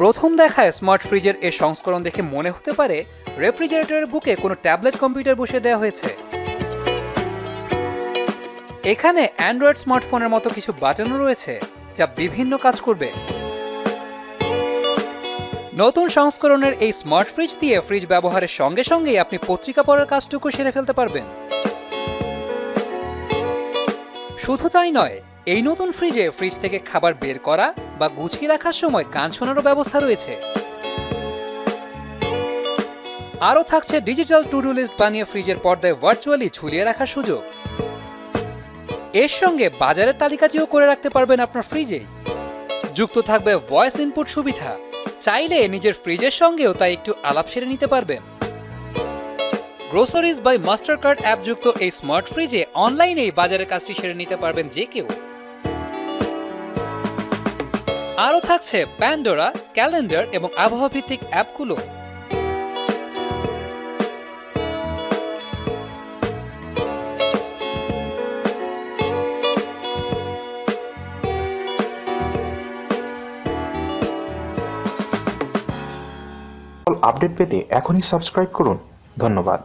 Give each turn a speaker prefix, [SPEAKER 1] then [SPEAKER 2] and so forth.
[SPEAKER 1] প্রথম দেখায় স্মার্ট ফ্রিজের এই সংস্করণ দেখে মনে হতে পারে রেফ্রিজারেটরের বুকে কোনো ট্যাবলেট কম্পিউটার বসিয়ে দেওয়া হয়েছে। এখানে অ্যান্ড্রয়েড স্মার্টফোনের মতো কিছু বাটনও রয়েছে যা বিভিন্ন কাজ করবে। নতুন সংস্করণের এই স্মার্ট ফ্রিজ দিয়ে ফ্রিজ ব্যবহারের সঙ্গে সঙ্গেই আপনি পত্রিকা পড়ার কাজটুকু সেরে ফেলতে পারবেন। শুধু তাই নয়, এই নতুন ফ্রিজে ফ্রিজ থেকে খাবার বের করা বা গুছিয়ে রাখার সময় গান শোনারও ব্যবস্থা রয়েছে। আরও থাকছে ডিজিটাল টু ডু লিস্ট বানিয়ে ফ্রিজের পর্দায় ভার্চুয়ালি ঝুলিয়ে রাখার সুযোগ। এর সঙ্গে বাজারের তালিকাটিও করে রাখতে পারবেন আপনার ফ্রিজেই। যুক্ত থাকবে ভয়েস ইনপুট সুবিধা, চাইলে নিজের ফ্রিজের সঙ্গেও তাই একটু আলাপ সেরে নিতে পারবেন। Groceries by Mastercard app যুক্ত এই স্মার্ট ফ্রিজে অনলাইনেই বাজারের কাজটি সেরে নিতে পারবেন যে কেউ। আরও থাকছে প্যান্ডোরা, ক্যালেন্ডার এবং আবহাওয়া ভিত্তিক অ্যাপগুলো।
[SPEAKER 2] আপডেট পেতে এখনই সাবস্ক্রাইব করুন। ধন্যবাদ।